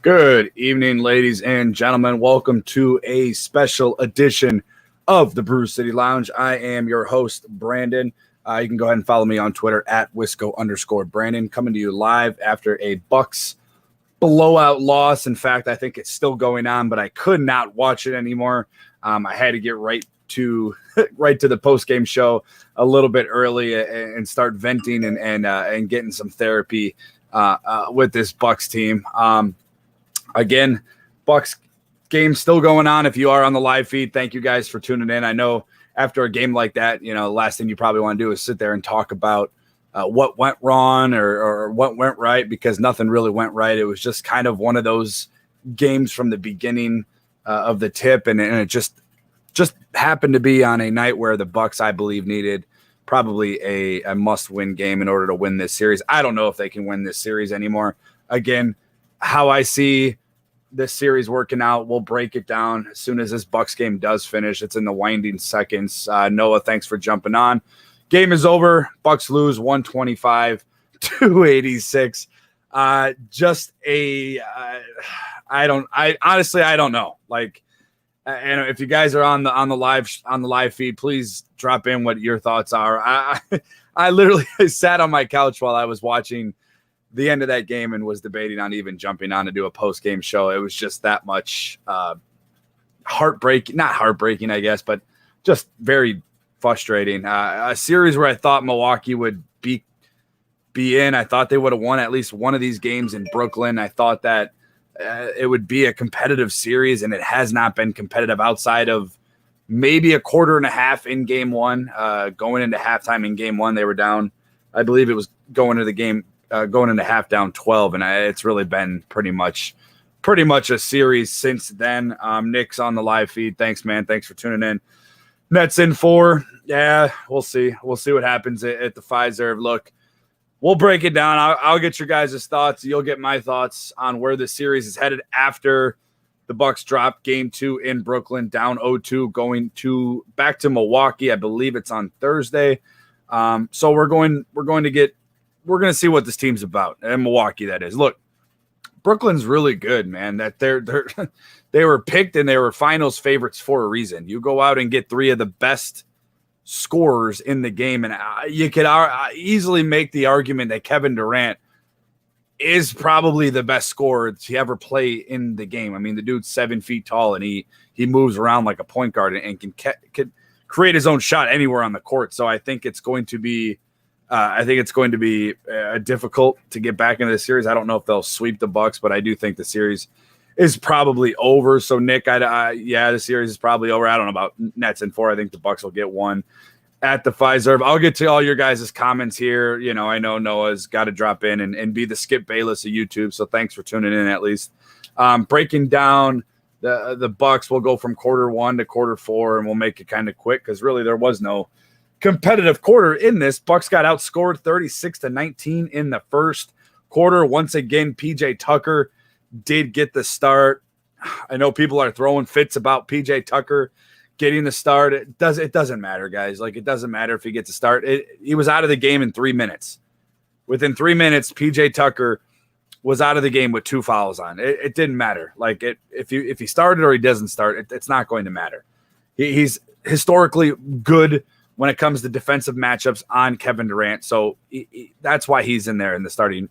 Good evening, ladies and gentlemen. Welcome to a special edition of the Brew City Lounge. I am your host, Brandon. You can go ahead and follow me on Twitter at Wisco_Brandon. Coming to you live after a Bucks blowout loss. In fact, I think it's still going on, but I could not watch it anymore. I had to get right to the post-game show a little bit early and start venting and getting some therapy with this Bucks team. Again, Bucks game still going on. If you are on the live feed, thank you guys for tuning in. I know after a game like that, the last thing you probably want to do is sit there and talk about what went wrong or what went right, because nothing really went right. It was just kind of one of those games from the beginning of the tip, and it just happened to be on a night where the Bucks, I believe, needed probably a must-win game in order to win this series. I don't know if they can win this series anymore. Again, how I see this series working out, we'll break it down as soon as this Bucks game does finish. It's in the winding seconds. Noah, thanks for jumping on. Game is over. Bucks lose 125-86. I honestly don't know. And if you guys are on the live feed, please drop in what your thoughts are. I literally sat on my couch while I was watching the end of that game and was debating on even jumping on to do a post-game show. It was just that much not heartbreaking, I guess, but just very frustrating. A series where I thought Milwaukee would be in. I thought they would have won at least one of these games in Brooklyn. I thought that it would be a competitive series, and it has not been competitive outside of maybe a quarter and a half in game one. Going into halftime in game one, they were down. I believe it was going into half down 12, and it's really been pretty much a series since then. Nick's on the live feed. Thanks, man. Thanks for tuning in. Nets in 4. Yeah, we'll see. We'll see what happens at the Pfizer. Look, we'll break it down. I'll get your guys' thoughts. You'll get my thoughts on where the series is headed after the Bucks drop game 2 in Brooklyn, down 0-2, going back to Milwaukee. I believe it's on Thursday. So we're going to see what this team's about, and Milwaukee, that is. Look, Brooklyn's really good, man. That they were picked and they were finals favorites for a reason. You go out and get 3 of the best scorers in the game, and you could easily make the argument that Kevin Durant is probably the best scorer to ever play in the game. I mean, the dude's 7 feet tall, and he moves around like a point guard and can create his own shot anywhere on the court. So I think it's going to be difficult to get back into the series. I don't know if they'll sweep the Bucks, but I do think the series is probably over. So Nick, the series is probably over. I don't know about Nets in 4. I think the Bucks will get 1 at the Pfizer. I'll get to all your guys' comments here. I know Noah's got to drop in and be the Skip Bayless of YouTube. So thanks for tuning in at least. Breaking down the Bucks, we'll go from quarter 1 to quarter 4, and we'll make it kind of quick because really there was no competitive quarter in this. Bucks got outscored 36-19 in the first quarter. Once again, PJ Tucker did get the start. I know people are throwing fits about PJ Tucker getting the start. It doesn't matter, guys. It doesn't matter if he gets a start. He was out of the game in 3 minutes. Within 3 minutes, PJ Tucker was out of the game with 2 fouls on. It didn't matter. If he started or he doesn't start, it's not going to matter. He's historically good when it comes to defensive matchups on Kevin Durant. So that's why he's in there in the starting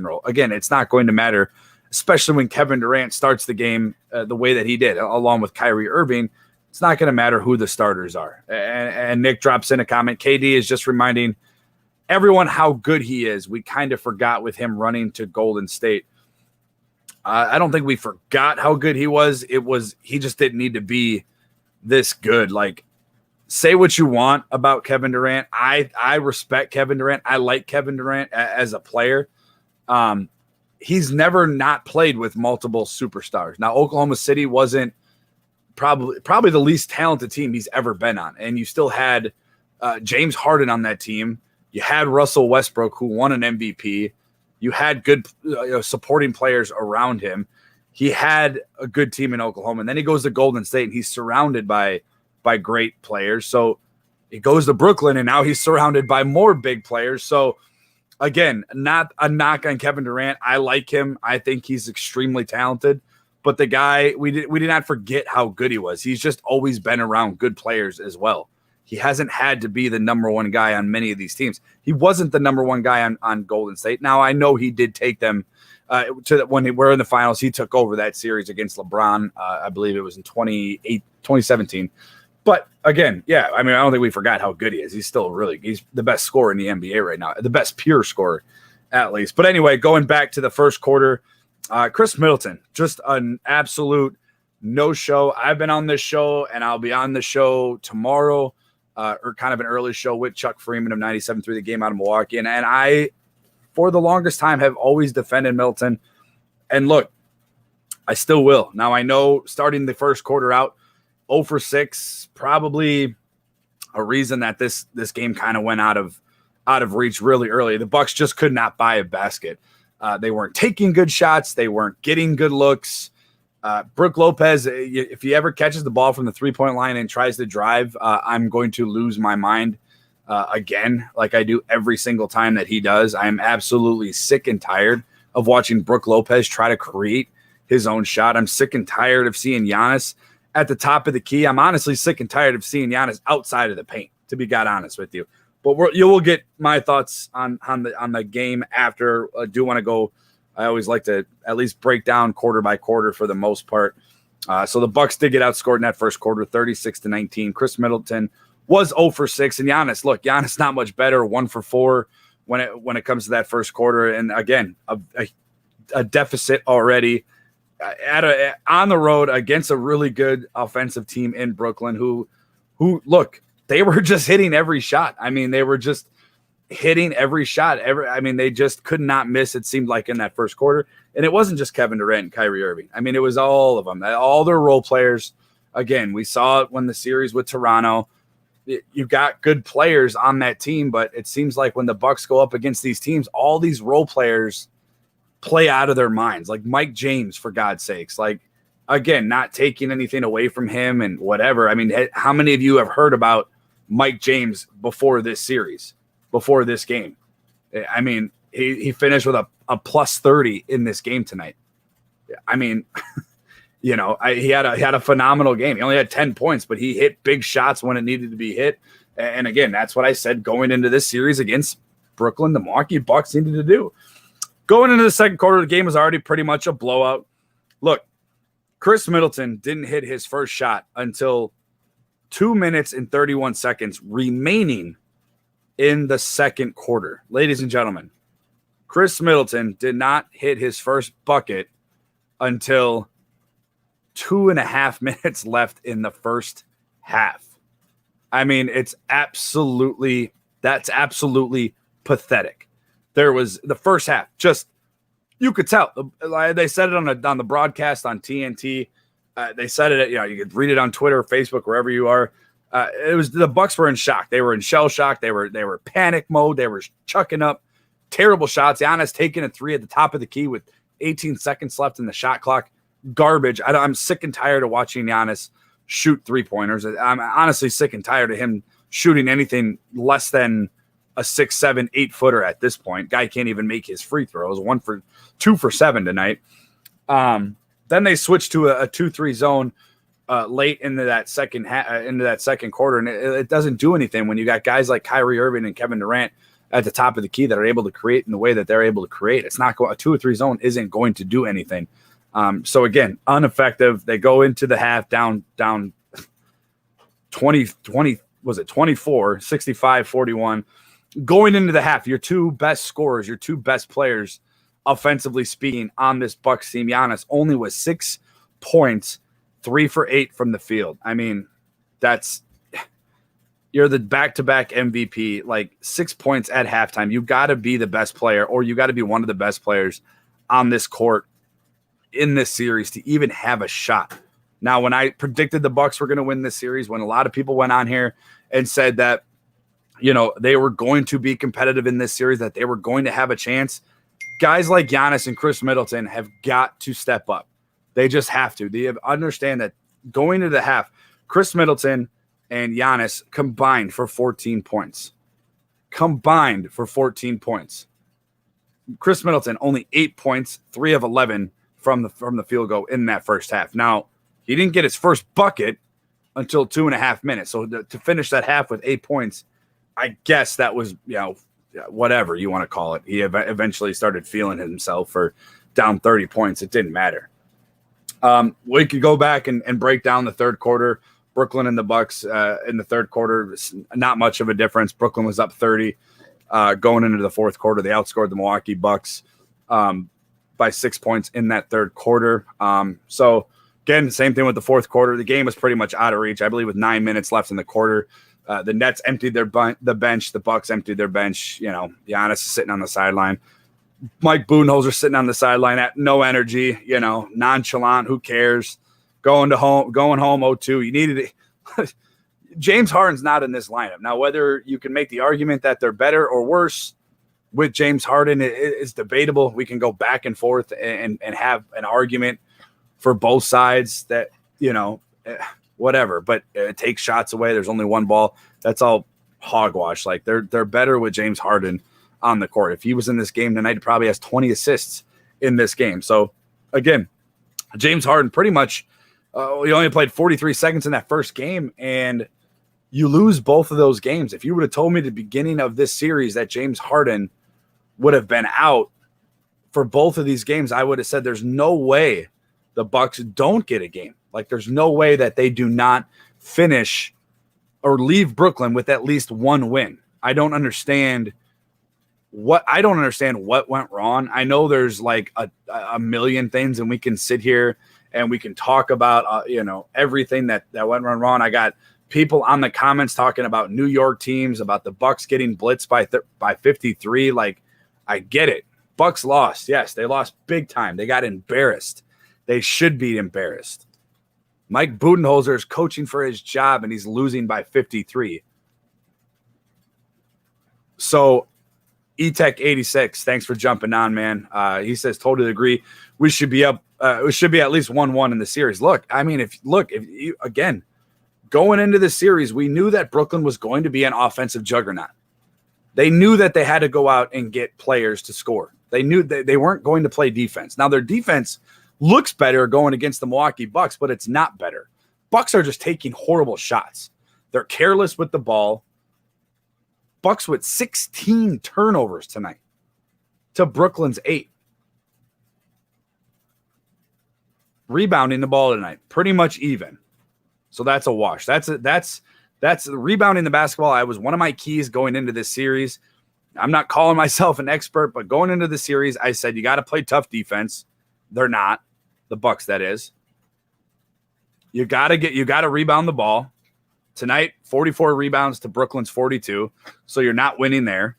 role. Again, it's not going to matter, especially when Kevin Durant starts the game the way that he did, along with Kyrie Irving. It's not going to matter who the starters are. And Nick drops in a comment. KD is just reminding everyone how good he is. We kind of forgot with him running to Golden State. I don't think we forgot how good he was. He just didn't need to be this good. Say what you want about Kevin Durant. I respect Kevin Durant. I like Kevin Durant as a player. He's never not played with multiple superstars. Now, Oklahoma City wasn't probably the least talented team he's ever been on. And you still had James Harden on that team. You had Russell Westbrook, who won an MVP. You had good supporting players around him. He had a good team in Oklahoma. And then he goes to Golden State, and he's surrounded by great players. So he goes to Brooklyn, and now he's surrounded by more big players. So again, not a knock on Kevin Durant. I like him. I think he's extremely talented. But the guy, we did not forget how good he was. He's just always been around good players as well. He hasn't had to be the number one guy on many of these teams. He wasn't the number one guy on Golden State. Now, I know he did take them when they were in the finals. He took over that series against LeBron. I believe it was in 2017. But again, yeah, I mean, I don't think we forgot how good he is. He's still he's the best scorer in the NBA right now, the best pure scorer at least. But anyway, going back to the first quarter, Chris Middleton, just an absolute no-show. I've been on this show, and I'll be on the show tomorrow, or kind of an early show with Chuck Freeman of 97.3 The Game out of Milwaukee. And I, for the longest time, have always defended Middleton. And look, I still will. Now, I know starting the first quarter out, 0 for 6, probably a reason that this game kind of went out of reach really early. The Bucks just could not buy a basket. They weren't taking good shots. They weren't getting good looks. Brook Lopez, if he ever catches the ball from the three-point line and tries to drive, I'm going to lose my mind again, like I do every single time that he does. I am absolutely sick and tired of watching Brook Lopez try to create his own shot. I'm sick and tired of seeing Giannis at the top of the key. I'm honestly sick and tired of seeing Giannis outside of the paint, to be God honest with you. But you will get my thoughts on the game after. I do want to go. I always like to at least break down quarter by quarter for the most part. So the Bucks did get outscored in that first quarter, 36-19. Chris Middleton was 0 for 6, and Giannis not much better, 1 for 4 when it comes to that first quarter. And again, a deficit already on the road against a really good offensive team in Brooklyn who look, they were just hitting every shot. I mean, they were just hitting every shot. They just could not miss, it seemed like, in that first quarter. And it wasn't just Kevin Durant and Kyrie Irving. I mean, it was all of them, all their role players. Again, we saw it when the series with Toronto. You got good players on that team, but it seems like when the Bucks go up against these teams, all these role players play out of their minds, like Mike James, for God's sakes. Like, again, not taking anything away from him and whatever. I mean, how many of you have heard about Mike James before this series, before this game? I mean, he finished with a plus 30 in this game tonight. I mean, he had a phenomenal game. He only had 10 points, but he hit big shots when it needed to be hit. And again, that's what I said going into this series against Brooklyn, the Milwaukee Bucks needed to do. Going into the second quarter, the game was already pretty much a blowout. Look, Chris Middleton didn't hit his first shot until 2 minutes and 31 seconds remaining in the second quarter. Ladies and gentlemen, Chris Middleton did not hit his first bucket until 2.5 minutes left in the first half. I mean, that's absolutely pathetic. There was the first half, just you could tell. They said it on the broadcast on TNT. They said it. You could read it on Twitter, Facebook, wherever you are. It was the Bucks were in shock. They were in shell shock. They were panic mode. They were chucking up terrible shots. Giannis taking a 3 at the top of the key with 18 seconds left in the shot clock. Garbage. I'm sick and tired of watching Giannis shoot 3-pointers. I'm honestly sick and tired of him shooting anything less than a 6, 7, 8-footer at this point. Guy can't even make his free throws. 2 for 7 tonight. Then they switched to a 2-3 zone late into that second quarter, and it doesn't do anything when you got guys like Kyrie Irving and Kevin Durant at the top of the key that are able to create in the way that they're able to create. It's not a 2 or 3 zone isn't going to do anything. So again, ineffective. They go into the half down 20 was it 24, 65-41. Going into the half, your two best scorers, your two best players, offensively speaking, on this Bucks team, Giannis only was 6 points, 3 for 8 from the field. I mean, you're the back-to-back MVP, like 6 points at halftime. You got to be the best player, or you got to be one of the best players on this court in this series to even have a shot. Now, when I predicted the Bucks were going to win this series, when a lot of people went on here and said that, they were going to be competitive in this series, that they were going to have a chance, guys like Giannis and Chris Middleton have got to step up. They just have to. They understand that going into the half, Chris Middleton and Giannis combined for 14 points. Chris Middleton only 8 points, 3 of 11 from the field goal in that first half. Now, he didn't get his first bucket until 2.5 minutes. So to finish that half with 8 points, I guess that was, whatever you want to call it. He eventually started feeling himself for down 30 points. It didn't matter. We could go back and break down the third quarter. Brooklyn and the Bucks in the third quarter, not much of a difference. Brooklyn was up 30 going into the fourth quarter. They outscored the Milwaukee Bucks by 6 points in that third quarter. So, again, the same thing with the fourth quarter. The game was pretty much out of reach, I believe, with 9 minutes left in the quarter. The Nets emptied the bench. The Bucks emptied their bench. Giannis is sitting on the sideline. Mike Budenholzer sitting on the sideline at no energy, nonchalant. Who cares? Going home 0-2. You needed it. James Harden's not in this lineup. Now, whether you can make the argument that they're better or worse with James Harden is debatable. We can go back and forth and have an argument for both sides that, whatever. But it takes shots away. There's only one ball. That's all hogwash. Like, they're better with James Harden on the court. If he was in this game tonight, he probably has 20 assists in this game. So, again, James Harden pretty much he only played 43 seconds in that first game, and you lose both of those games. If you would have told me at the beginning of this series that James Harden would have been out for both of these games, I would have said there's no way the Bucks don't get a game. Like, there's no way that they do not finish or leave Brooklyn with at least one win. I don't understand what went wrong. I know there's like a million things, and we can sit here and we can talk about everything that went wrong. I got people on the comments talking about New York teams, about the Bucks getting blitzed by 53. Like, I get it. Bucks lost. Yes, they lost big time. They got embarrassed. They should be embarrassed. Mike Budenholzer is coaching for his job, and he's losing by 53. So, eTech86, thanks for jumping on, man. He says, totally agree. We should be up. It should be at least 1-1 in the series. Look, I mean, if you, again, going into the series, we knew that Brooklyn was going to be an offensive juggernaut. They knew that they had to go out and get players to score. They knew that they weren't going to play defense. Now, their defense looks better going against the Milwaukee Bucks, but it's not better. Bucks are just taking horrible shots. They're careless with the ball. Bucks with 16 turnovers tonight to Brooklyn's 8. Rebounding the ball tonight, pretty much even. So that's a wash. That's rebounding the basketball. I was one of my keys going into this series. I'm not calling myself an expert, but going into the series, I said you got to play tough defense. They're not. The Bucks, that is. You got to rebound the ball. Tonight, 44 rebounds to Brooklyn's 42. So you're not winning there.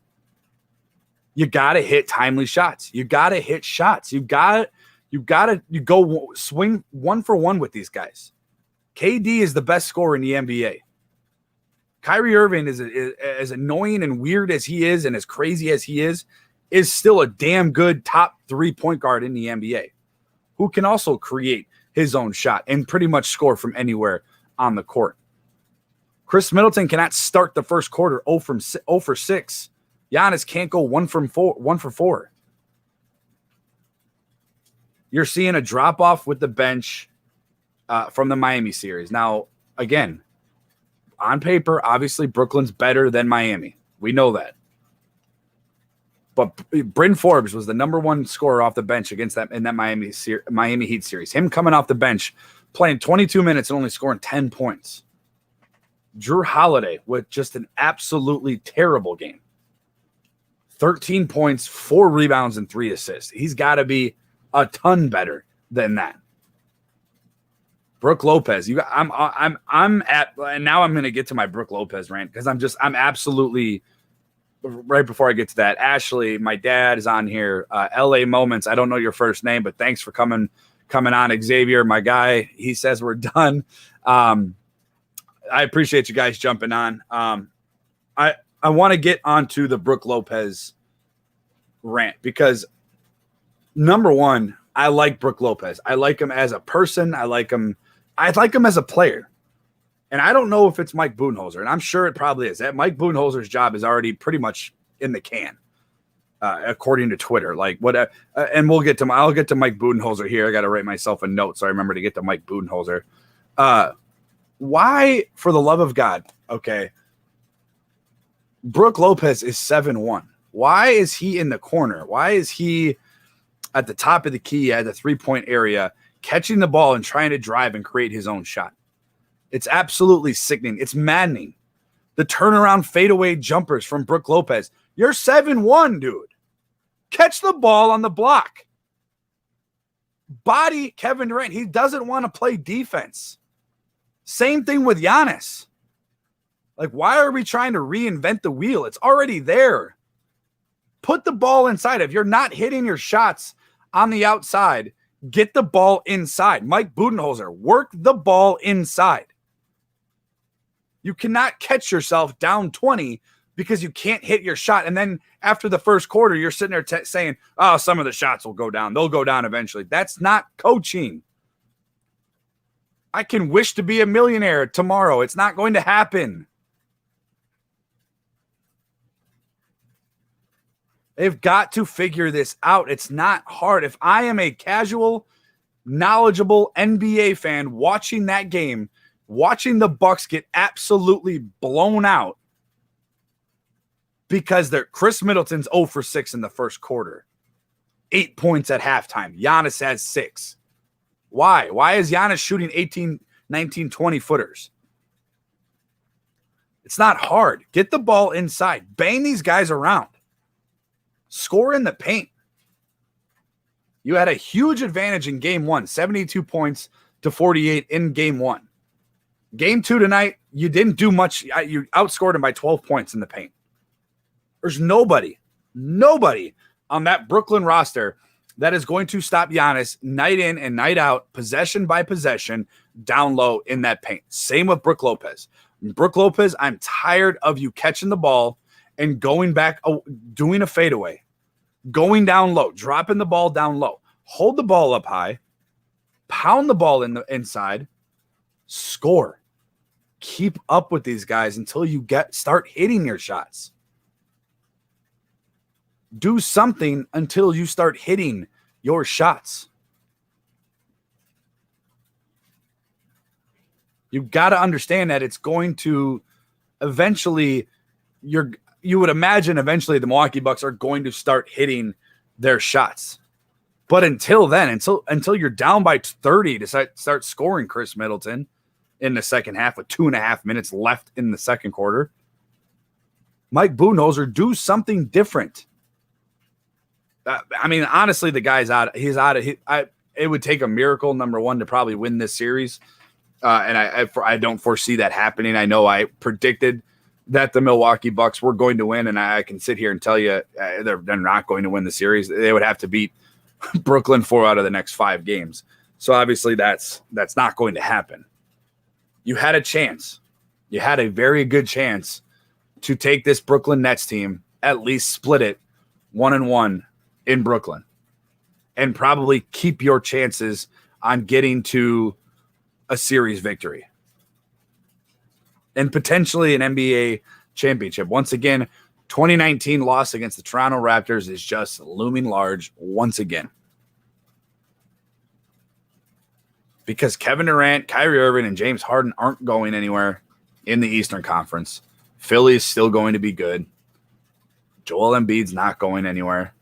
You got to hit timely shots. You got to hit shots. You go swing 1-for-1 with these guys. KD is the best scorer in the NBA. Kyrie Irving is as annoying and weird as he is and as crazy as he is still a damn good top 3 point guard in the NBA who can also create his own shot and pretty much score from anywhere on the court. Chris Middleton cannot start the first quarter 0 for 6. Giannis can't go 1 for 4. You're seeing a drop-off with the bench from the Miami series. Now, again, on paper, obviously Brooklyn's better than Miami. We know that. But Bryn Forbes was the number one scorer off the bench against that in that Miami Heat series. Him coming off the bench, playing 22 minutes and only scoring 10 points. Jrue Holiday with just an absolutely terrible game. 13 points, 4 rebounds, and 3 assists. He's got to be a ton better than that. Brook Lopez, I'm at, and now I'm going to get to my Brook Lopez rant because I'm absolutely, right before I get to that, Ashley, my dad is on here. LA Moments, I don't know your first name, but thanks for coming on. Xavier, my guy, he says we're done. I appreciate you guys jumping on. I want to get onto the Brook Lopez rant because, number one, I like Brook Lopez. I like him as a person. I like him as a player. And I don't know if it's Mike Budenholzer, and I'm sure it probably is. That Mike Budenholzer's job is already pretty much in the can. according to Twitter. Like what? And I'll get to Mike Budenholzer here. I got to write myself a note so I remember to get to Mike Budenholzer. Why, for the love of God, okay? Brook Lopez is 7-1. Why is he in the corner? Why is he at the top of the key at the 3-point area, catching the ball and trying to drive and create his own shot? It's absolutely sickening. It's maddening. The turnaround fadeaway jumpers from Brook Lopez. You're 7-1, dude. Catch the ball on the block. Body Kevin Durant. He doesn't want to play defense. Same thing with Giannis. Like, why are we trying to reinvent the wheel? It's already there. Put the ball inside. If you're not hitting your shots on the outside, get the ball inside. Mike Budenholzer, work the ball inside. You cannot catch yourself down 20 because you can't hit your shot. And then after the first quarter, you're sitting there saying, oh, some of the shots will go down. They'll go down eventually. That's not coaching. I can wish to be a millionaire tomorrow. It's not going to happen. They've got to figure this out. It's not hard. If I am a casual, knowledgeable NBA fan watching that game, watching the Bucks get absolutely blown out because Chris Middleton's 0 for 6 in the first quarter, 8 points at halftime. Giannis has 6. Why? Why is Giannis shooting 18, 19, 20 footers? It's not hard. Get the ball inside. Bang these guys around. Score in the paint. You had a huge advantage in game 1, 72 points to 48 in game 1. Game 2 tonight, you didn't do much. You outscored them by 12 points in the paint. There's nobody on that Brooklyn roster that is going to stop Giannis night in and night out, possession by possession, down low in that paint. Same with Brook Lopez. Brook Lopez, I'm tired of you catching the ball and going back, doing a fadeaway, going down low, dropping the ball down low. Hold the ball up high, pound the ball in the inside, score. Keep up with these guys until you start hitting your shots. Do something until you start hitting your shots. You've got to understand that it's going to eventually, you would imagine eventually the Milwaukee Bucks are going to start hitting their shots. But until then, until you're down by 30 to start scoring Chris Middleton in the second half with 2.5 minutes left in the second quarter, Mike Budenholzer, do something different. I mean, honestly, the guy's out. He's out of. It would take a miracle, number one, to probably win this series, and I don't foresee that happening. I know I predicted that the Milwaukee Bucks were going to win, and I can sit here and tell you they're not going to win the series. They would have to beat Brooklyn 4 out of the next 5 games. So obviously that's not going to happen. You had a chance. You had a very good chance to take this Brooklyn Nets team, at least split it 1-1 in Brooklyn, and probably keep your chances on getting to a series victory and potentially an NBA championship. Once again, 2019 loss against the Toronto Raptors is just looming large once again. Because Kevin Durant, Kyrie Irving, and James Harden aren't going anywhere in the Eastern Conference. Philly is still going to be good. Joel Embiid's not going anywhere.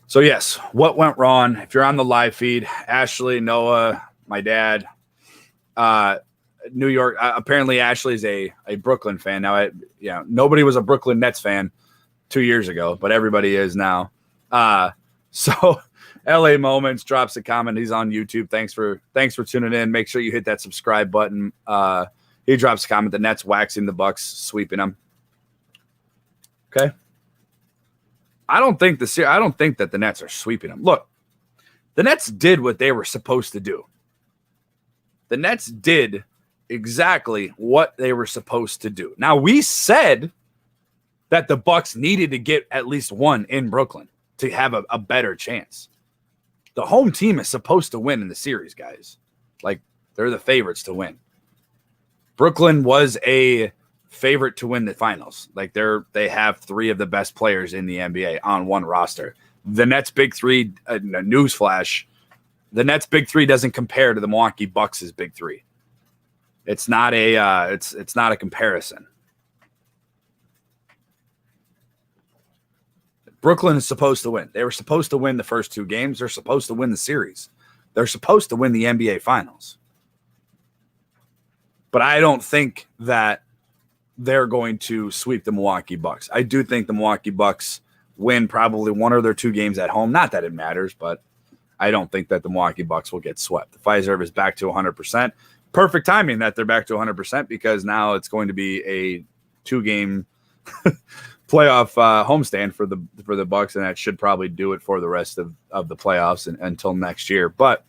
So, yes, what went wrong? If you're on the live feed, Ashley, Noah, my dad, New York. Apparently, Ashley's a Brooklyn fan. Now, nobody was a Brooklyn Nets fan 2 years ago, but everybody is now. So, LA Moments drops a comment. He's on YouTube. Thanks for tuning in. Make sure you hit that subscribe button. He drops a comment. The Nets waxing the Bucks, sweeping them. Okay. I don't think that the Nets are sweeping them. Look, the Nets did what they were supposed to do. The Nets did exactly what they were supposed to do. Now, we said that the Bucks needed to get at least one in Brooklyn to have a better chance. The home team is supposed to win in the series, guys. Like, they're the favorites to win. Brooklyn was a favorite to win the finals. Like they have three of the best players in the NBA on one roster. The Nets' big three, newsflash, the Nets' big three doesn't compare to the Milwaukee Bucks' big three. It's not it's not a comparison. Brooklyn is supposed to win. They were supposed to win the first two games. They're supposed to win the series. They're supposed to win the NBA Finals. But I don't think that they're going to sweep the Milwaukee Bucks. I do think the Milwaukee Bucks win probably one or their two games at home. Not that it matters, but I don't think that the Milwaukee Bucks will get swept. The Fiserv is back to 100%. Perfect timing that they're back to 100% because now it's going to be a two-game playoff homestand for the Bucks, and that should probably do it for the rest of the playoffs until next year. But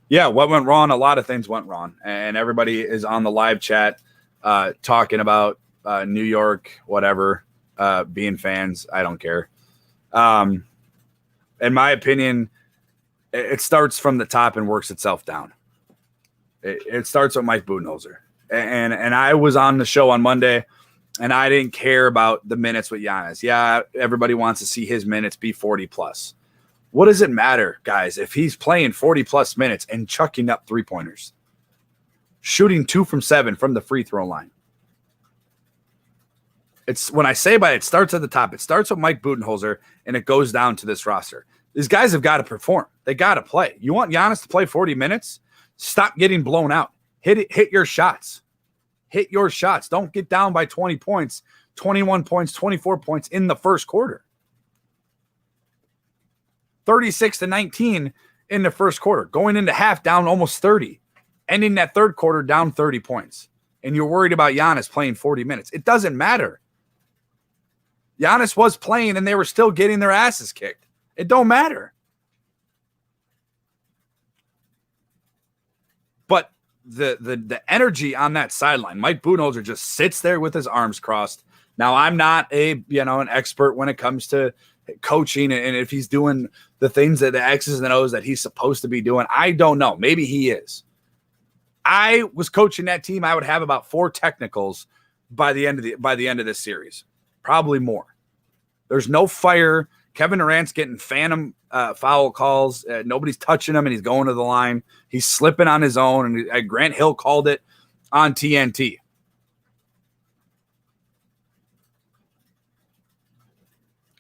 yeah, what went wrong? A lot of things went wrong, and everybody is on the live chat talking about New York, whatever, being fans. I don't care. In my opinion, it starts from the top and works itself down. It starts with Mike Budenholzer, and I was on the show on Monday. And I didn't care about the minutes with Giannis. Yeah, everybody wants to see his minutes be 40+. What does it matter, guys, if he's playing 40+ minutes and chucking up three-pointers? Shooting 2 from 7 from the free throw line. It's when I say by it starts at the top. It starts with Mike Budenholzer, and it goes down to this roster. These guys have got to perform. They got to play. You want Giannis to play 40 minutes? Stop getting blown out. Hit your shots. Hit your shots. Don't get down by 20 points, 21 points, 24 points in the first quarter. 36-19 in the first quarter. Going into half down almost 30. Ending that third quarter down 30 points. And you're worried about Giannis playing 40 minutes. It doesn't matter. Giannis was playing and they were still getting their asses kicked. It don't matter. But the energy on that sideline, Mike Budenholzer just sits there with his arms crossed. Now, I'm not an expert when it comes to coaching and if he's doing the things that the X's and O's that he's supposed to be doing. I don't know. Maybe he is. I was coaching that team. I would have about 4 technicals by the end of this series, probably more. There's no fire. Kevin Durant's getting phantom foul calls. Nobody's touching him, and he's going to the line. He's slipping on his own, and Grant Hill called it on TNT.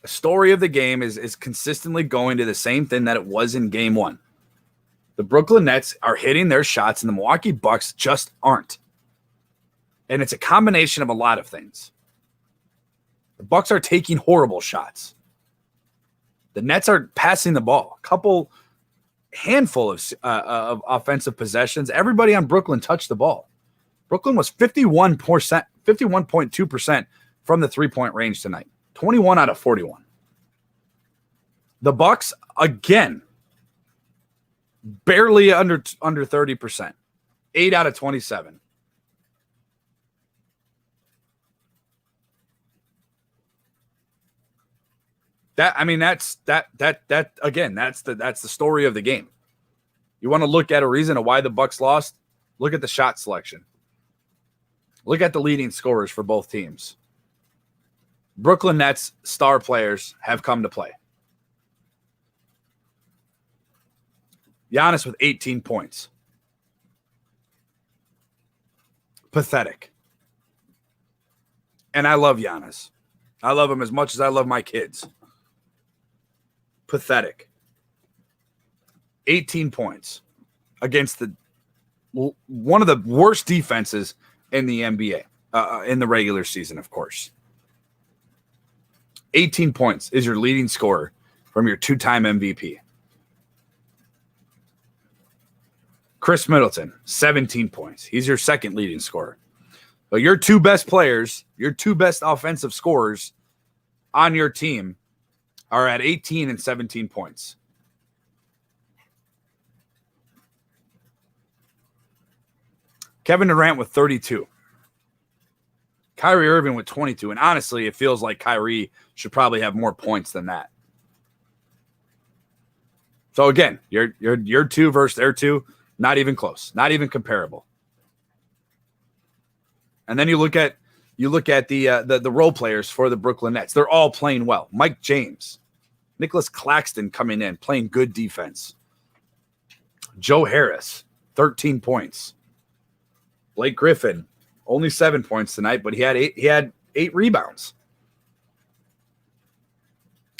The story of the game is consistently going to the same thing that it was in Game 1. The Brooklyn Nets are hitting their shots, and the Milwaukee Bucks just aren't. And it's a combination of a lot of things. The Bucks are taking horrible shots. The Nets are passing the ball. Handful of offensive possessions. Everybody on Brooklyn touched the ball. Brooklyn was 51.2% from the three-point range tonight. 21 out of 41. The Bucks, again, barely under 30%. 8 out of 27. That's the story of the game. You want to look at a reason of why the Bucks lost? Look at the shot selection. Look at the leading scorers for both teams. Brooklyn Nets star players have come to play. Giannis with 18 points. Pathetic. And I love Giannis. I love him as much as I love my kids. Pathetic. 18 points against one of the worst defenses in the NBA in the regular season, of course. 18 points is your leading scorer from your 2-time MVP. Chris Middleton, 17 points. He's your second leading scorer. But your 2 best players, your 2 best offensive scorers on your team are at 18 and 17 points. Kevin Durant with 32. Kyrie Irving with 22. And honestly, it feels like Kyrie should probably have more points than that. So again, your 2 versus their 2, not even close, not even comparable. And then you look at You look at the role players for the Brooklyn Nets. They're all playing well. Mike James, Nicholas Claxton coming in, playing good defense. Joe Harris, 13 points. Blake Griffin, only 7 points tonight, but he had eight rebounds.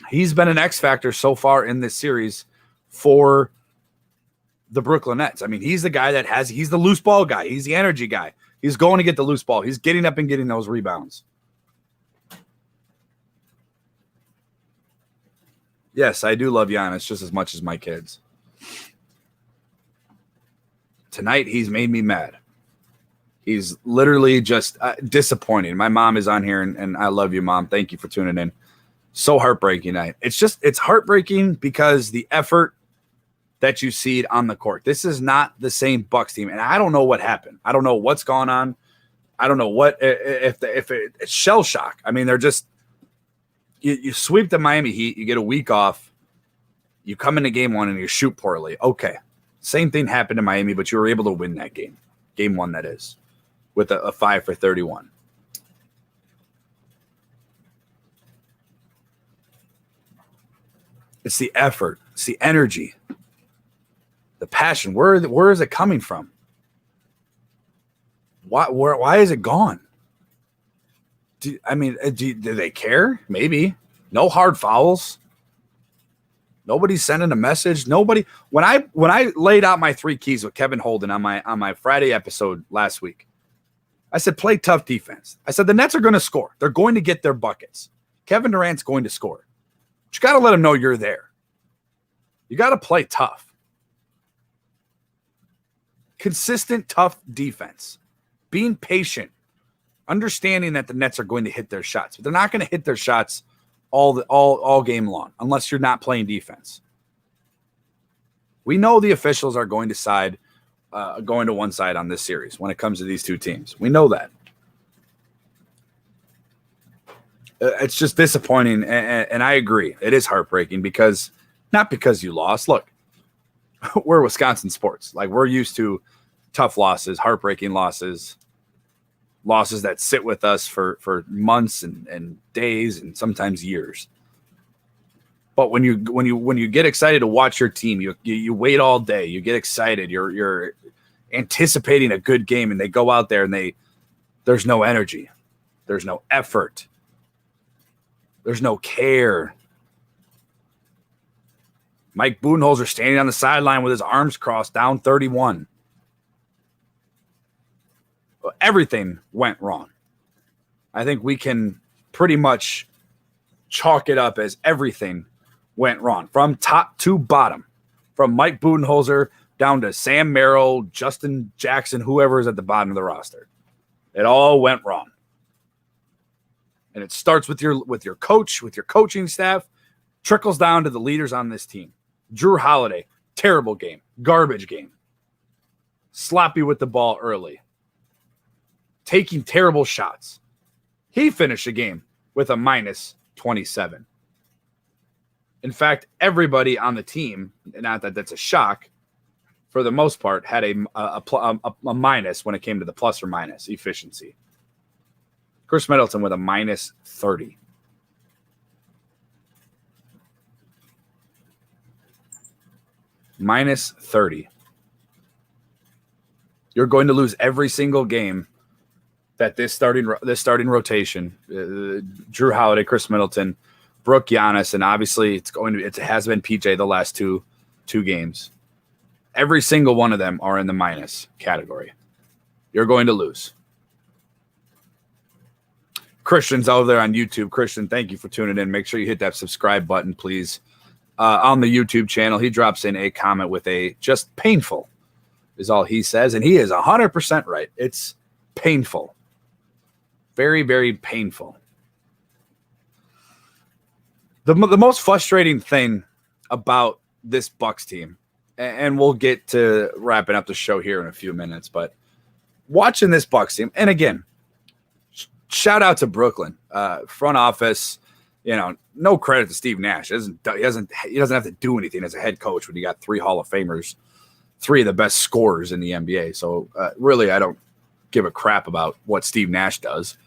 He's been an X factor so far in this series for the Brooklyn Nets. I mean, he's the guy he's the loose ball guy. He's the energy guy. He's going to get the loose ball. He's getting up and getting those rebounds. Yes, I do love Giannis just as much as my kids. Tonight, he's made me mad. He's literally just disappointing. My mom is on here, and I love you, Mom. Thank you for tuning in. So heartbreaking night. It's heartbreaking because the effort that you see on the court. This is not the same Bucks team, and I don't know what happened. I don't know what's gone on. I don't know what if it's shell shock. I mean, they're just you sweep the Miami Heat, you get a week off, you come into game one and you shoot poorly. Okay, same thing happened in Miami, but you were able to win that game. Game one, that is, with a 5 for 31. It's the effort. It's the energy. The passion. Where is it coming from? Why is it gone? Do they care? Maybe. No hard fouls. Nobody's sending a message. Nobody. When I laid out my 3 keys with Kevin Holden on my Friday episode last week, I said play tough defense. I said the Nets are going to score. They're going to get their buckets. Kevin Durant's going to score. But you got to let them know you're there. You got to play tough. Consistent, tough defense. Being patient. Understanding that the Nets are going to hit their shots. But they're not going to hit their shots all game long unless you're not playing defense. We know the officials are going to going to one side on this series when it comes to these two teams. We know that. It's just disappointing, and I agree. It is heartbreaking not because you lost. Look, we're Wisconsin sports. Like, we're used to tough losses, heartbreaking losses that sit with us for months and days and sometimes years. But when you get excited to watch your team, you wait all day, you get excited, you're anticipating a good game, and they go out there and there's no energy, there's no effort, there's no care. Mike Budenholzer standing on the sideline with his arms crossed, down 31. Everything went wrong. I think we can pretty much chalk it up as everything went wrong from top to bottom, from Mike Budenholzer down to Sam Merrill, Justin Jackson, whoever is at the bottom of the roster. It all went wrong. And it starts with your coach, with your coaching staff, trickles down to the leaders on this team. Jrue Holiday, terrible game, garbage game. Sloppy with the ball early. Taking terrible shots. He finished the game with a minus 27. In fact, everybody on the team, not that that's a shock, for the most part, had a minus when it came to the plus or minus efficiency. Chris Middleton with a minus 30. Minus 30. You're going to lose every single game that this starting rotation, Jrue Holiday, Chris Middleton, Brooke, Giannis, and obviously it has been PJ the last two games. Every single one of them are in the minus category. You're going to lose. Christian's over there on YouTube. Christian, thank you for tuning in. Make sure you hit that subscribe button, please. On the YouTube channel, he drops in a comment with a just painful is all he says. And he is 100% right. It's painful. Very, very painful. The most frustrating thing about this Bucks team, and we'll get to wrapping up the show here in a few minutes, but watching this Bucks team, and again, shout out to Brooklyn front office. No credit to Steve Nash. He doesn't have to do anything as a head coach when you got 3 Hall of Famers, 3 of the best scorers in the NBA. So really, I don't give a crap about what Steve Nash does.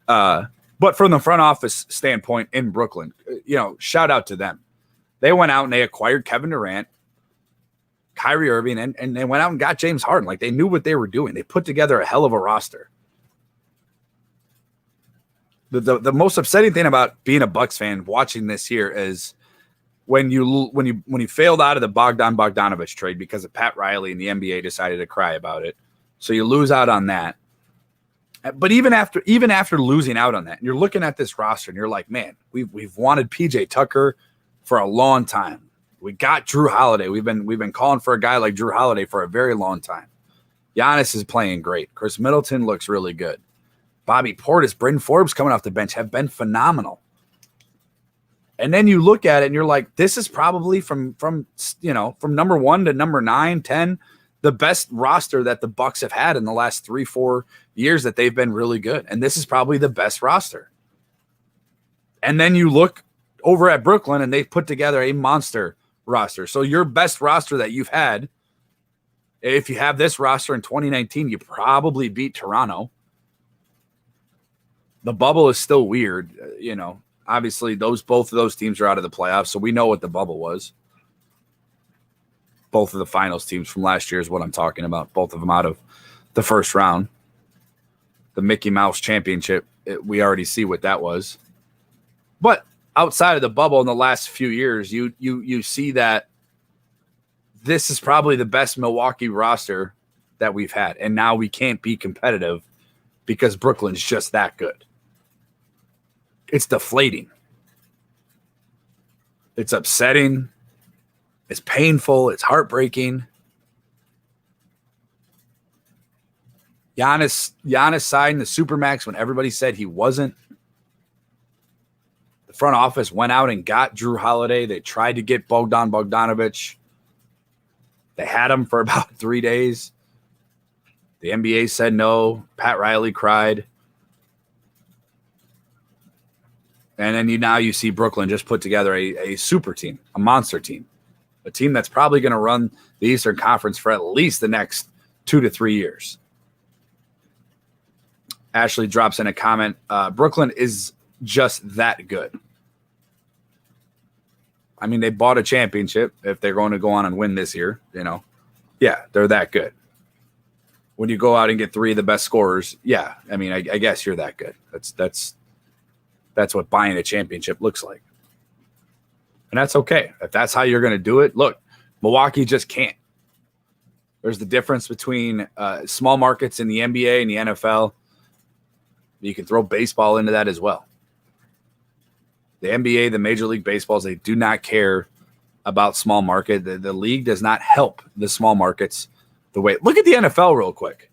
But from the front office standpoint in Brooklyn, shout out to them. They went out and they acquired Kevin Durant, Kyrie Irving, and they went out and got James Harden. Like, they knew what they were doing. They put together a hell of a roster. The most upsetting thing about being a Bucks fan watching this here is when you failed out of the Bogdan Bogdanović trade because of Pat Riley and the NBA decided to cry about it. So you lose out on that. But even after losing out on that, and you're looking at this roster and you're like, man, we've wanted PJ Tucker for a long time. We got Drew Holiday. We've been calling for a guy like Drew Holiday for a very long time. Giannis is playing great. Chris Middleton looks really good. Bobby Portis, Bryn Forbes coming off the bench have been phenomenal. And then you look at it and you're like, this is probably from number 1 to number 9, 10, the best roster that the Bucks have had in the last 3-4 years that they've been really good. And this is probably the best roster. And then you look over at Brooklyn and they've put together a monster roster. So your best roster that you've had, if you have this roster in 2019, you probably beat Toronto. The bubble is still weird. Obviously both of those teams are out of the playoffs. So we know what the bubble was. Both of the finals teams from last year is what I'm talking about. Both of them out of the first round. The Mickey Mouse Championship, we already see what that was. But outside of the bubble in the last few years, you see that this is probably the best Milwaukee roster that we've had. And now we can't be competitive because Brooklyn's just that good. It's deflating. It's upsetting. It's painful. It's heartbreaking. Giannis signed the Supermax when everybody said he wasn't. The front office went out and got Drew Holiday. They tried to get Bogdan Bogdanović. They had him for about 3 days. The NBA said no. Pat Riley cried. And then now you see Brooklyn just put together a super team, a monster team, a team that's probably going to run the Eastern Conference for at least the next 2 to 3 years. Ashley drops in a comment. Brooklyn is just that good. I mean, they bought a championship. If they're going to go on and win this year, yeah, they're that good. When you go out and get 3 of the best scorers, yeah, I mean, I guess you're that good. That's what buying a championship looks like. And that's okay. If that's how you're going to do it, look, Milwaukee just can't. There's the difference between small markets in the NBA and the NFL. You can throw baseball into that as well. The NBA, the Major League Baseballs, they do not care about small market. The league does not help the small markets the way. Look at the NFL real quick.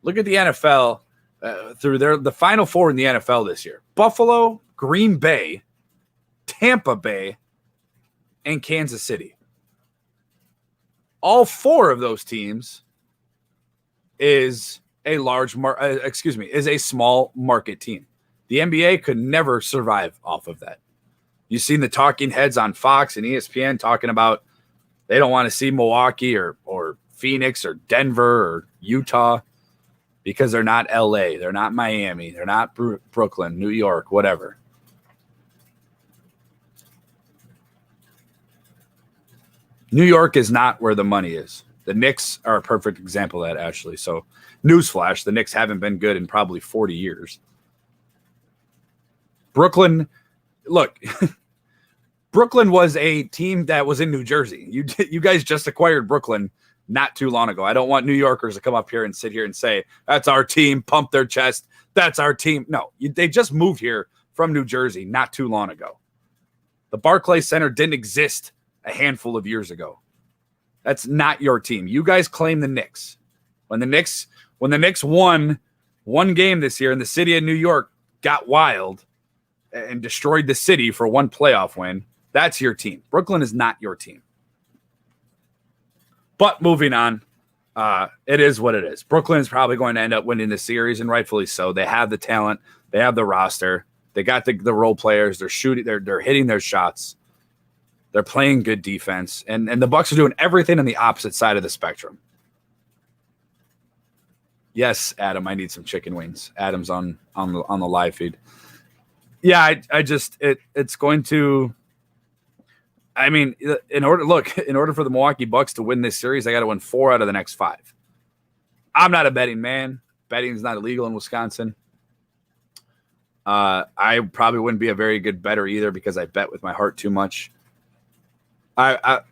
Look at the NFL through the Final Four in the NFL this year. Buffalo, Green Bay, Tampa Bay, and Kansas City. All 4 of those teams is a small market team. The NBA could never survive off of that. You've seen the talking heads on Fox and ESPN talking about they don't want to see Milwaukee or Phoenix or Denver or Utah because they're not LA, they're not Miami, they're not Brooklyn, New York, whatever. New York is not where the money is. The Knicks are a perfect example of that, Ashley. So, newsflash, the Knicks haven't been good in probably 40 years. Brooklyn, look, Brooklyn was a team that was in New Jersey. You guys just acquired Brooklyn not too long ago. I don't want New Yorkers to come up here and sit here and say, that's our team, pump their chest, that's our team. No, they just moved here from New Jersey not too long ago. The Barclays Center didn't exist a handful of years ago. That's not your team. You guys claim the Knicks. When the Knicks won one game this year and the city of New York got wild and destroyed the city for one playoff win, that's your team. Brooklyn is not your team. But moving on, it is what it is. Brooklyn is probably going to end up winning the series, and rightfully so. They have the talent. They have the roster. They got the role players. They're shooting. They're hitting their shots. They're playing good defense. And the Bucks are doing everything on the opposite side of the spectrum. Yes, Adam, I need some chicken wings. Adam's on the live feed. Yeah, it's going to. I mean, in order for the Milwaukee Bucks to win this series, I got to win 4 out of the next 5. I'm not a betting man. Betting is not illegal in Wisconsin. I probably wouldn't be a very good bettor either because I bet with my heart too much.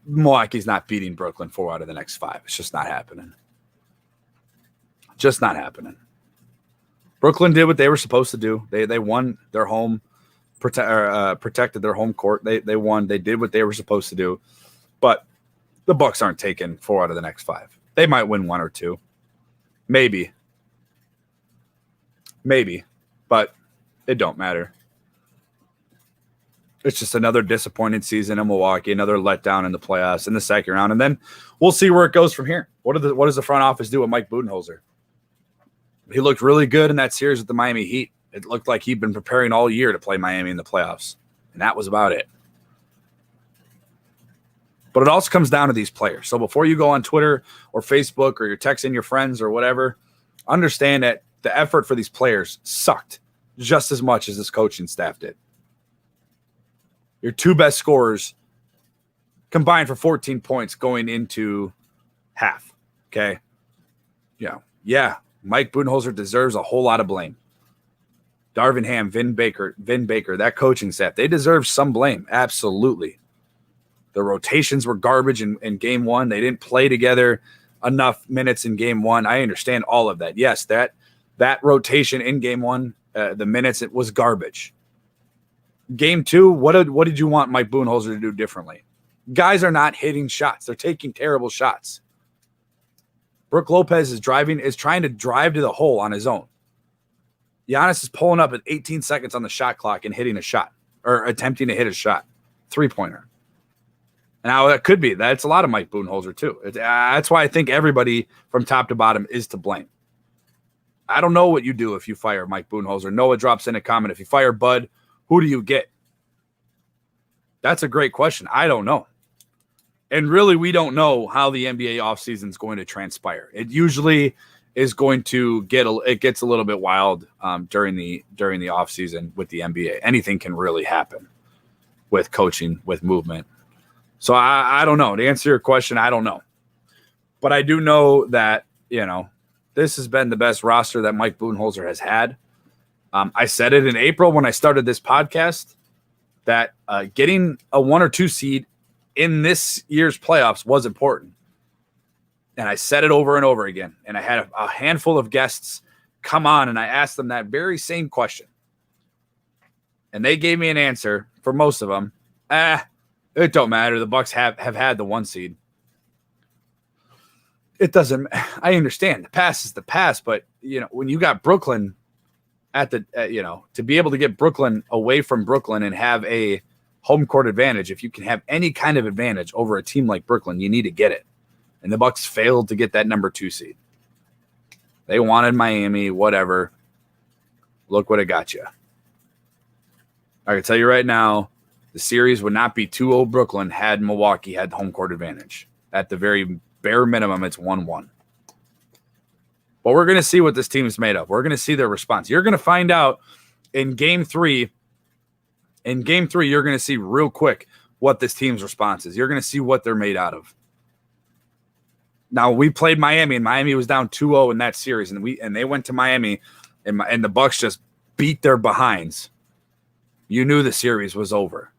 Milwaukee's not beating Brooklyn 4 out of the next 5. It's just not happening. Just not happening. Brooklyn did what they were supposed to do. They won their home, protected their home court. They won. They did what they were supposed to do. But the Bucks aren't taking 4 out of the next 5. They might win 1 or 2. Maybe. But it don't matter. It's just another disappointing season in Milwaukee, another letdown in the playoffs in the second round. And then we'll see where it goes from here. What does the front office do with Mike Budenholzer? He looked really good in that series with the Miami Heat. It looked like he'd been preparing all year to play Miami in the playoffs. And that was about it. But it also comes down to these players. So before you go on Twitter or Facebook or you're texting your friends or whatever, understand that the effort for these players sucked just as much as this coaching staff did. Your 2 best scorers combined for 14 points going into half. Okay. Yeah. Mike Budenholzer deserves a whole lot of blame. Darvin Ham, Vin Baker, that coaching staff, they deserve some blame. Absolutely. The rotations were garbage in game 1. They didn't play together enough minutes in game 1. I understand all of that. Yes, that rotation in game 1, the minutes, it was garbage. Game 2, what did you want Mike Budenholzer to do differently? Guys are not hitting shots. They're taking terrible shots. Brook Lopez is trying to drive to the hole on his own. Giannis is pulling up at 18 seconds on the shot clock and hitting a shot or attempting to hit a shot. 3-pointer. Now, that's a lot of Mike Budenholzer, too. That's why I think everybody from top to bottom is to blame. I don't know what you do if you fire Mike Budenholzer. Noah drops in a comment. If you fire Bud, who do you get? That's a great question. I don't know. And really, we don't know how the NBA offseason is going to transpire. It usually is going to gets a little bit wild during the offseason with the NBA. Anything can really happen with coaching, with movement. So I don't know. To answer your question, I don't know. But I do know that, this has been the best roster that Mike Budenholzer has had. I said it in April when I started this podcast that getting a 1 or 2 seed in this year's playoffs was important. And I said it over and over again. And I had a handful of guests come on and I asked them that very same question. And they gave me an answer for most of them. It don't matter. The Bucks have had the 1 seed. It doesn't. I understand the past is the past, but when you got Brooklyn at the to be able to get Brooklyn away from Brooklyn and have a home court advantage, if you can have any kind of advantage over a team like Brooklyn, you need to get it. And the Bucks failed to get that number 2 seed. They wanted Miami, whatever. Look what it got you. I can tell you right now, the series would not be 2-0 Brooklyn had Milwaukee had the home court advantage. At the very bare minimum, it's 1-1. But we're going to see what this team is made of. We're going to see their response. You're going to find out in Game 3. In Game 3, you're going to see real quick what this team's response is. You're going to see what they're made out of. Now, we played Miami, and Miami was down 2-0 in that series, and they went to Miami, and the Bucks just beat their behinds. You knew the series was over.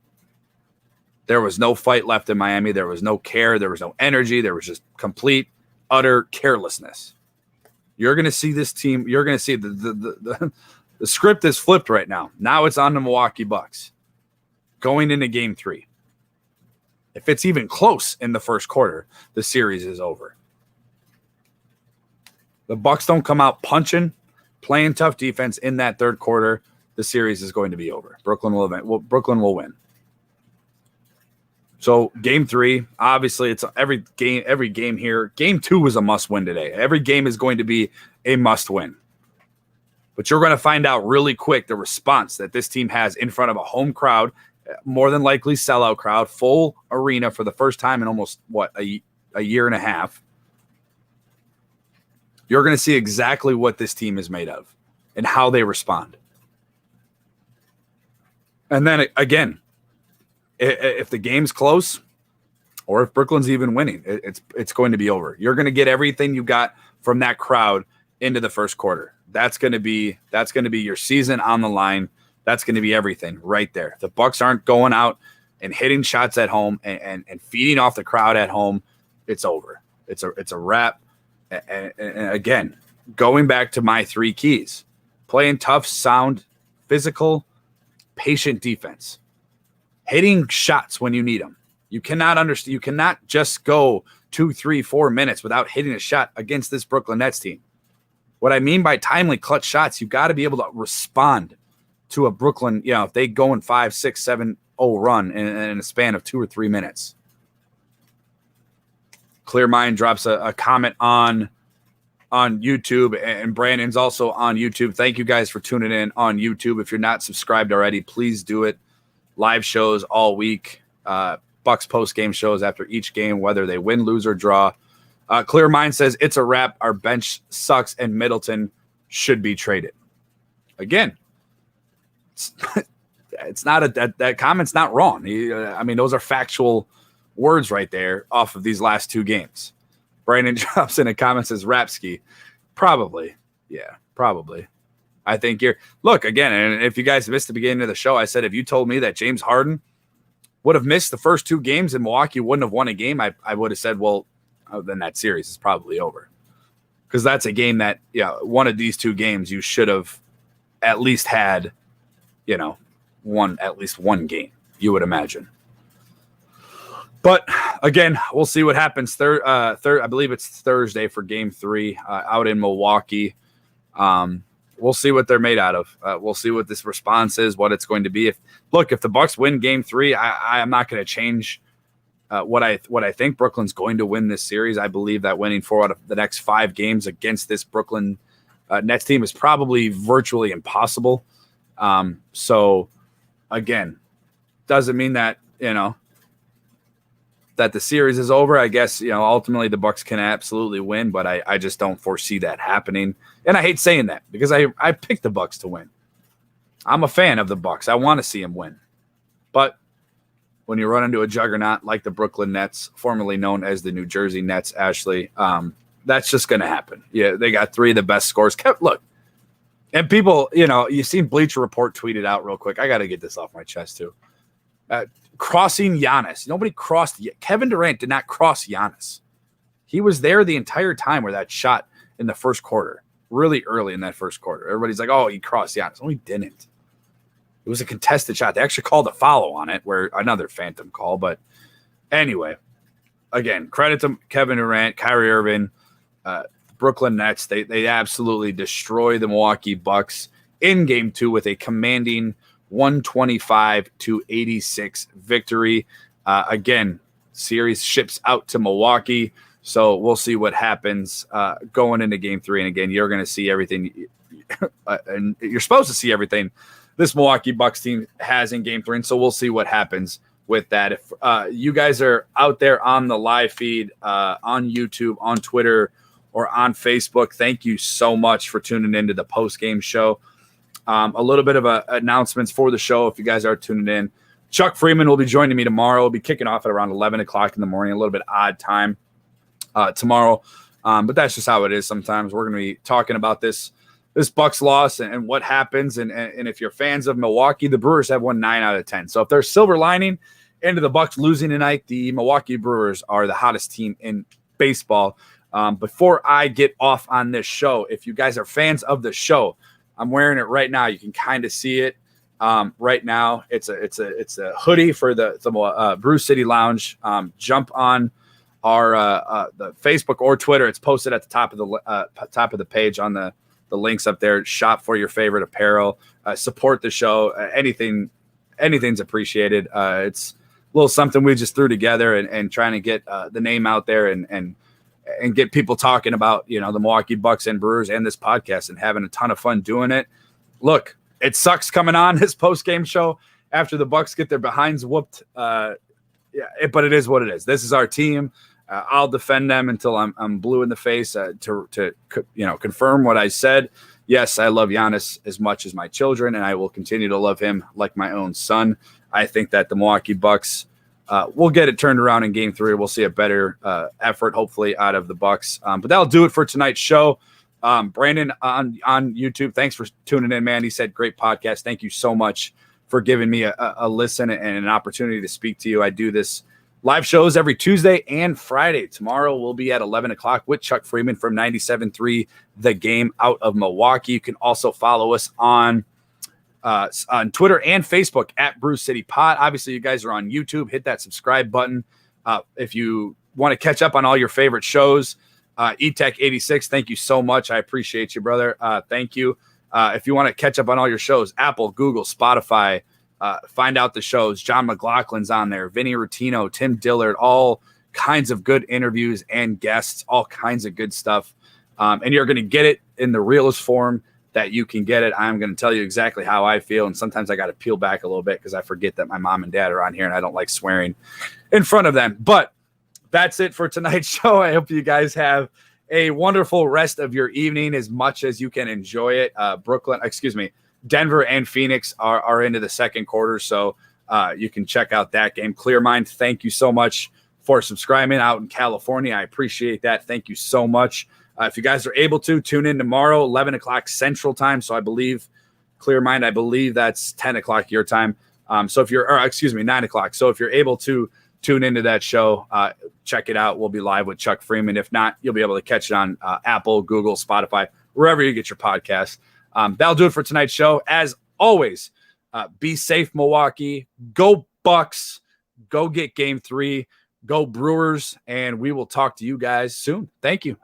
There was no fight left in Miami. There was no care. There was no energy. There was just complete, utter carelessness. You're going to see this team. You're going to see the script is flipped right now. Now it's on the Milwaukee Bucks going into Game 3. If it's even close in the first quarter, the series is over. The Bucks don't come out punching, playing tough defense in that third quarter, the series is going to be over. Brooklyn will win. So Game 3, obviously it's every game here. Game 2 was a must-win today. Every game is going to be a must-win. But you're going to find out really quick the response that this team has in front of a home crowd, more than likely sellout crowd, full arena for the first time in almost, a year and a half. you're going to see exactly what this team is made of and how they respond. And then again, if the game's close or if Brooklyn's even winning, it's going to be over. You're going to get everything you got from that crowd into the first quarter. That's going to be your season on the line. That's going to be everything right there. The Bucks aren't going out and hitting shots at home and feeding off the crowd at home. It's over. It's a wrap. And again, going back to my 3 keys: playing tough, sound, physical, patient defense, hitting shots when you need them. You cannot just go 2, 3, 4 minutes without hitting a shot against this Brooklyn Nets team. What I mean by timely clutch shots, you got to be able to respond to a Brooklyn, if they go in 5, 6, 7-0 run in a span of 2 or 3 minutes. Clear Mind drops a comment on YouTube, and Brandon's also on YouTube. Thank you guys for tuning in on YouTube. If you're not subscribed already, please do it. Live shows all week. Bucks post-game shows after each game, whether they win, lose, or draw. Clear Mind says, it's a wrap. Our bench sucks, and Middleton should be traded. Again, it's not that comment's not wrong. Those are factual words right there off of these last 2 games. Brandon drops in a comment, says, Rapsky. Probably. Yeah, probably. I think look, again, and if you guys missed the beginning of the show, I said, if you told me that James Harden would have missed the first 2 games and Milwaukee wouldn't have won a game, I would have said, well, then that series is probably over. Because that's a game that, one of these 2 games you should have at least had, won at least 1 game, you would imagine. But again, we'll see what happens. I believe it's Thursday for Game 3 out in Milwaukee. We'll see what they're made out of. We'll see what this response is, what it's going to be. If the Bucks win Game 3, I'm not going to change what I think Brooklyn's going to win this series. I believe that winning 4 out of the next 5 games against this Brooklyn Nets team is probably virtually impossible. So again, doesn't mean that that the series is over. I guess, ultimately the Bucks can absolutely win, but I just don't foresee that happening. And I hate saying that because I picked the Bucks to win. I'm a fan of the Bucks. I want to see them win. But when you run into a juggernaut like the Brooklyn Nets, formerly known as the New Jersey Nets, Ashley, that's just going to happen. Yeah, they got 3 of the best scores. Look, and people, you've seen Bleacher Report tweeted out real quick. I got to get this off my chest too. Crossing Giannis. Nobody crossed. Kevin Durant did not cross Giannis. He was there the entire time where that shot in the first quarter, really early in that first quarter. Everybody's like, oh, he crossed Giannis. No, he didn't. It was a contested shot. They actually called a foul on it, where another phantom call. But anyway, again, credit to Kevin Durant, Kyrie Irving, Brooklyn Nets. They absolutely destroy the Milwaukee Bucks in Game 2 with a commanding 125-86 victory. Again, series ships out to Milwaukee, so we'll see what happens going into Game 3. And again, you're going to see everything, and you're supposed to see everything this Milwaukee Bucks team has in Game 3. And so we'll see what happens with that. If you guys are out there on the live feed, on YouTube, on Twitter, or on Facebook, thank you so much for tuning into the post-game show. A little bit of announcements for the show if you guys are tuning in. Chuck Freeman will be joining me tomorrow. We'll be kicking off at around 11 o'clock in the morning, a little bit odd time tomorrow. But that's just how it is sometimes. We're going to be talking about this Bucks loss and what happens. And if you're fans of Milwaukee, the Brewers have won 9 out of 10. So if there's silver lining into the Bucks losing tonight, the Milwaukee Brewers are the hottest team in baseball. Before I get off on this show, if you guys are fans of the show, I'm wearing it right now. You can kind of see it right now. It's a hoodie for the Brew City Lounge. Jump on our the Facebook or Twitter. It's posted at the top of the page on the links up there. Shop for your favorite apparel. Support the show. Anything's appreciated. It's a little something we just threw together and trying to get the name out there and get people talking about, the Milwaukee Bucks and Brewers and this podcast and having a ton of fun doing it. Look, it sucks coming on this post-game show after the Bucks get their behinds whooped. But it is what it is. This is our team. I'll defend them until I'm blue in the face to confirm what I said. Yes, I love Giannis as much as my children, and I will continue to love him like my own son. I think that the Milwaukee Bucks will get it turned around in Game 3. We'll see a better effort, hopefully, out of the Bucks. But that'll do it for tonight's show. Brandon on YouTube, thanks for tuning in, man. He said, great podcast. Thank you so much for giving me a listen and an opportunity to speak to you. I do this live shows every Tuesday and Friday. Tomorrow we'll be at 11 o'clock with Chuck Freeman from 97.3 The Game out of Milwaukee. You can also follow us on Twitter and Facebook at Brew City Pod. Obviously, you guys are on YouTube. Hit that subscribe button. If you want to catch up on all your favorite shows, eTech86, thank you so much. I appreciate you, brother. Thank you. If you want to catch up on all your shows, Apple, Google, Spotify, find out the shows. John McLaughlin's on there, Vinny Rutino, Tim Dillard, all kinds of good interviews and guests, all kinds of good stuff. And you're going to get it in the realest form that you can get it. I'm going to tell you exactly how I feel. And sometimes I got to peel back a little bit because I forget that my mom and dad are on here and I don't like swearing in front of them. But that's it for tonight's show. I hope you guys have a wonderful rest of your evening as much as you can enjoy it. Denver and Phoenix are into the second quarter, so you can check out that game. Clear Mind, thank you so much for subscribing out in California. I appreciate that. Thank you so much. If you guys are able to, tune in tomorrow, 11 o'clock Central Time. So I believe, Clear Mind, I believe that's 10 o'clock your time. 9 o'clock. So if you're able to tune into that show, check it out. We'll be live with Chuck Freeman. If not, you'll be able to catch it on Apple, Google, Spotify, wherever you get your podcast. That'll do it for tonight's show. As always, be safe, Milwaukee. Go Bucks. Go get Game 3. Go Brewers. And we will talk to you guys soon. Thank you.